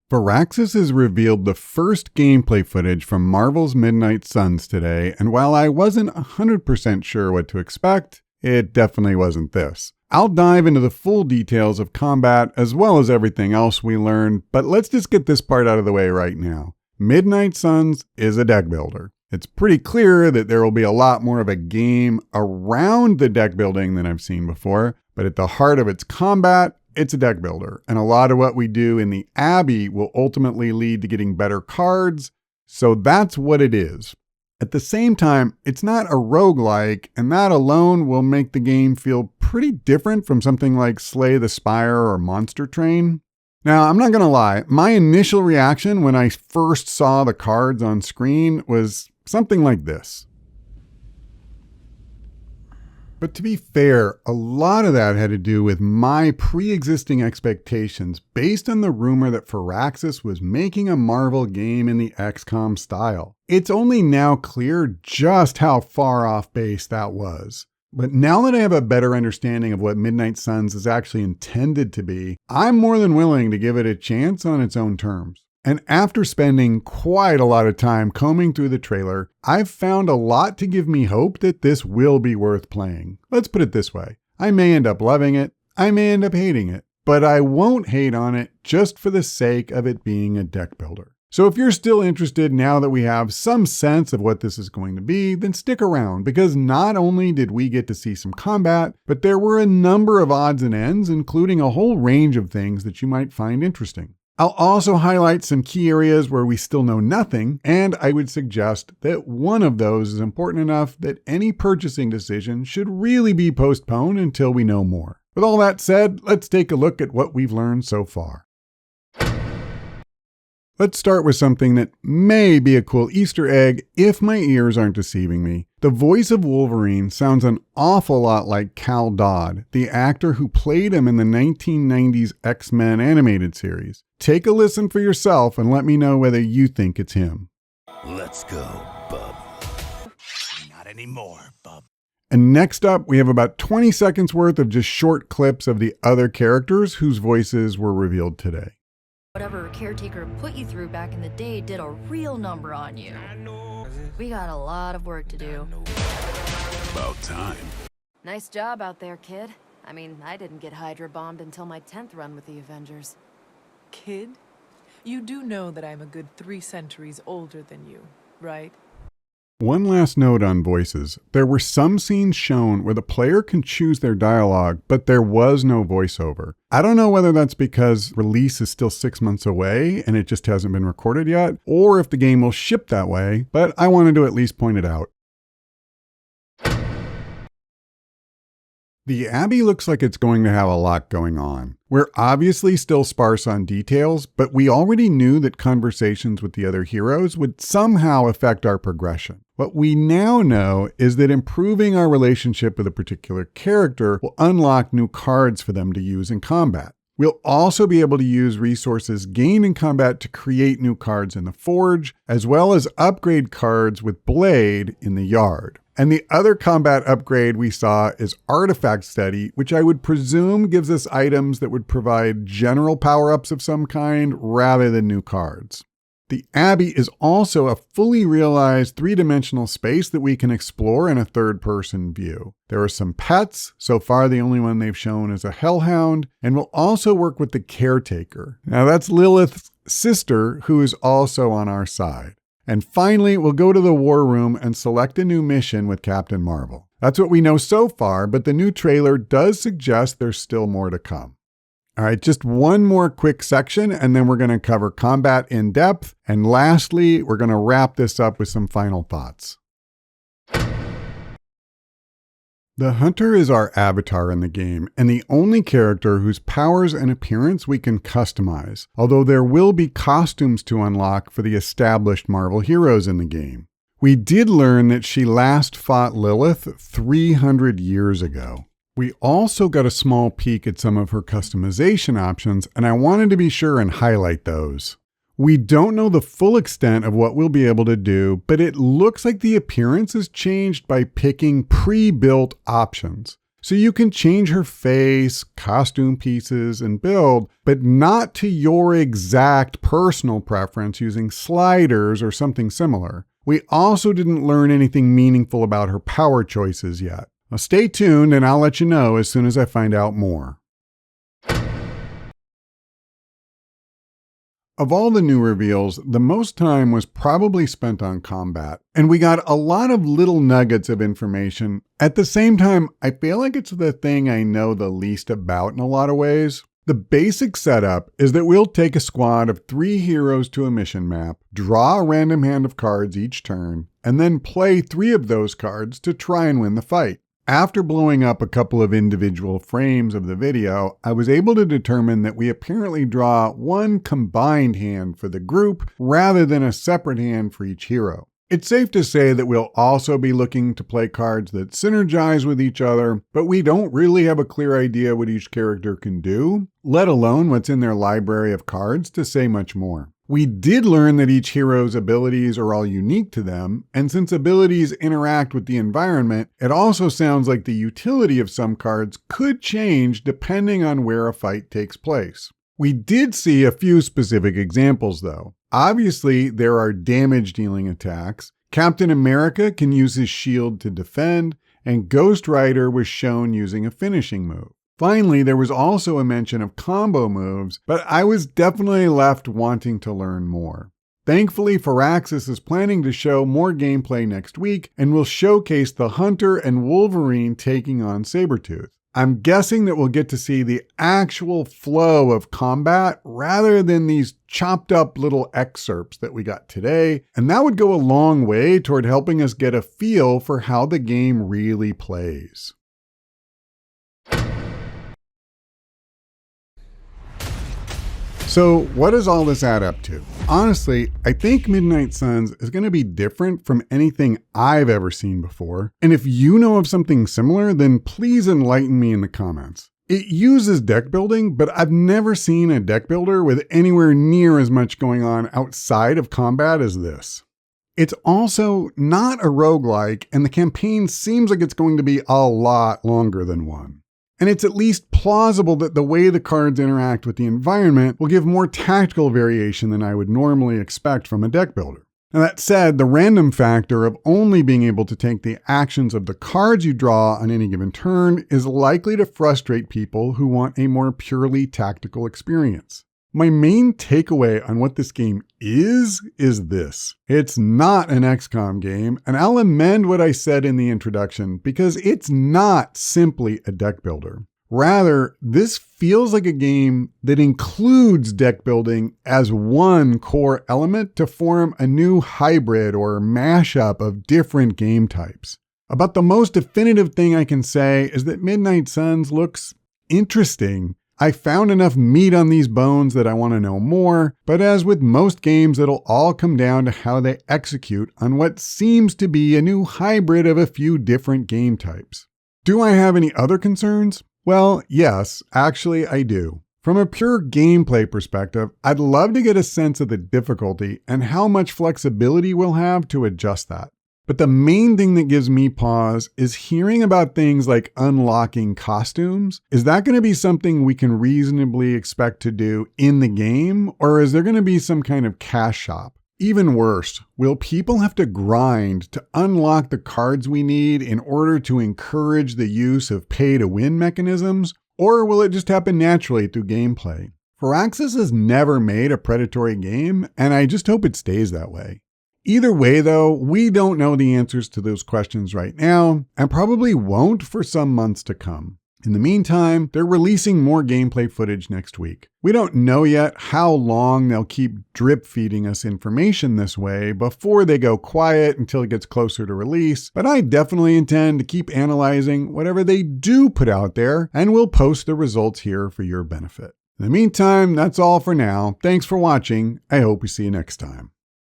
Firaxis has revealed the first gameplay footage from Marvel's Midnight Suns today, and while I wasn't 100% sure what to expect, it definitely wasn't this. I'll dive into the full details of combat as well as everything else we learned, but let's just get this part out of the way right now. Midnight Suns is a deck builder. It's pretty clear that there will be a lot more of a game around the deck building than I've seen before, but at the heart of its combat, it's a deck builder, and a lot of what we do in the Abbey will ultimately lead to getting better cards, so that's what it is. At the same time, it's not a roguelike, and that alone will make the game feel pretty different from something like Slay the Spire or Monster Train. Now, I'm not going to lie, my initial reaction when I first saw the cards on screen was something like this. But to be fair, a lot of that had to do with my pre-existing expectations based on the rumor that Firaxis was making a Marvel game in the XCOM style. It's only now clear just how far off base that was. But now that I have a better understanding of what Midnight Suns is actually intended to be, I'm more than willing to give it a chance on its own terms. And after spending quite a lot of time combing through the trailer, I've found a lot to give me hope that this will be worth playing. Let's put it this way. I may end up loving it, I may end up hating it, but I won't hate on it just for the sake of it being a deck builder. So if you're still interested now that we have some sense of what this is going to be, then stick around, because not only did we get to see some combat, but there were a number of odds and ends, including a whole range of things that you might find interesting. I'll also highlight some key areas where we still know nothing, and I would suggest that one of those is important enough that any purchasing decision should really be postponed until we know more. With all that said, let's take a look at what we've learned so far. Let's start with something that may be a cool Easter egg if my ears aren't deceiving me. The voice of Wolverine sounds an awful lot like Cal Dodd, the actor who played him in the 1990s X-Men animated series. Take a listen for yourself and let me know whether you think it's him. Let's go, bub. Not anymore, bub. And next up, we have about 20 seconds worth of just short clips of the other characters whose voices were revealed today. Whatever caretaker put you through back in the day did a real number on you. We got a lot of work to do. About time. Nice job out there, kid. I mean, I didn't get Hydra bombed until my 10th run with the Avengers. Kid, you do know that I'm a good 3 centuries older than you, right? One last note on voices. There were some scenes shown where the player can choose their dialogue, but there was no voiceover. I don't know whether that's because release is still 6 months away and it just hasn't been recorded yet, or if the game will ship that way, but I wanted to at least point it out. The Abbey looks like it's going to have a lot going on. We're obviously still sparse on details, but we already knew that conversations with the other heroes would somehow affect our progression. What we now know is that improving our relationship with a particular character will unlock new cards for them to use in combat. We'll also be able to use resources gained in combat to create new cards in the Forge, as well as upgrade cards with Blade in the Yard. And the other combat upgrade we saw is Artifact Study, which I would presume gives us items that would provide general power-ups of some kind rather than new cards. The Abbey is also a fully realized 3-dimensional space that we can explore in a third-person view. There are some pets, so far the only one they've shown is a hellhound, and we'll also work with the caretaker. Now that's Lilith's sister, who is also on our side. And finally, we'll go to the war room and select a new mission with Captain Marvel. That's what we know so far, but the new trailer does suggest there's still more to come. All right, just one more quick section, and then we're going to cover combat in depth. And lastly, we're going to wrap this up with some final thoughts. The Hunter is our avatar in the game, and the only character whose powers and appearance we can customize, although there will be costumes to unlock for the established Marvel heroes in the game. We did learn that she last fought Lilith 300 years ago. We also got a small peek at some of her customization options, and I wanted to be sure and highlight those. We don't know the full extent of what we'll be able to do, but it looks like the appearance is changed by picking pre-built options. So you can change her face, costume pieces, and build, but not to your exact personal preference using sliders or something similar. We also didn't learn anything meaningful about her power choices yet. Now stay tuned and I'll let you know as soon as I find out more. Of all the new reveals, the most time was probably spent on combat, and we got a lot of little nuggets of information. At the same time, I feel like it's the thing I know the least about in a lot of ways. The basic setup is that we'll take a squad of 3 heroes to a mission map, draw a random hand of cards each turn, and then play 3 of those cards to try and win the fight. After blowing up a couple of individual frames of the video, I was able to determine that we apparently draw one combined hand for the group rather than a separate hand for each hero. It's safe to say that we'll also be looking to play cards that synergize with each other, but we don't really have a clear idea what each character can do, let alone what's in their library of cards to say much more. We did learn that each hero's abilities are all unique to them, and since abilities interact with the environment, it also sounds like the utility of some cards could change depending on where a fight takes place. We did see a few specific examples though. Obviously, there are damage-dealing attacks. Captain America can use his shield to defend, and Ghost Rider was shown using a finishing move. Finally, there was also a mention of combo moves, but I was definitely left wanting to learn more. Thankfully, Firaxis is planning to show more gameplay next week and will showcase the Hunter and Wolverine taking on Sabretooth. I'm guessing that we'll get to see the actual flow of combat rather than these chopped up little excerpts that we got today, and that would go a long way toward helping us get a feel for how the game really plays. So what does all this add up to? Honestly, I think Midnight Suns is going to be different from anything I've ever seen before. And if you know of something similar, then please enlighten me in the comments. It uses deck building, but I've never seen a deck builder with anywhere near as much going on outside of combat as this. It's also not a roguelike, and the campaign seems like it's going to be a lot longer than one. And it's at least plausible that the way the cards interact with the environment will give more tactical variation than I would normally expect from a deck builder. Now that said, the random factor of only being able to take the actions of the cards you draw on any given turn is likely to frustrate people who want a more purely tactical experience. My main takeaway on what this game is this. It's not an XCOM game, and I'll amend what I said in the introduction because it's not simply a deck builder. Rather, this feels like a game that includes deck building as one core element to form a new hybrid or mashup of different game types. About the most definitive thing I can say is that Midnight Suns looks interesting. I found enough meat on these bones that I want to know more, but as with most games, it'll all come down to how they execute on what seems to be a new hybrid of a few different game types. Do I have any other concerns? Well, yes, actually I do. From a pure gameplay perspective, I'd love to get a sense of the difficulty and how much flexibility we'll have to adjust that. But the main thing that gives me pause is hearing about things like unlocking costumes. Is that going to be something we can reasonably expect to do in the game, or is there going to be some kind of cash shop? Even worse, will people have to grind to unlock the cards we need in order to encourage the use of pay-to-win mechanisms, or will it just happen naturally through gameplay? Firaxis has never made a predatory game, and I just hope it stays that way. Either way, though, we don't know the answers to those questions right now, and probably won't for some months to come. In the meantime, they're releasing more gameplay footage next week. We don't know yet how long they'll keep drip feeding us information this way before they go quiet until it gets closer to release, but I definitely intend to keep analyzing whatever they do put out there, and we'll post the results here for your benefit. In the meantime, that's all for now. Thanks for watching. I hope we see you next time.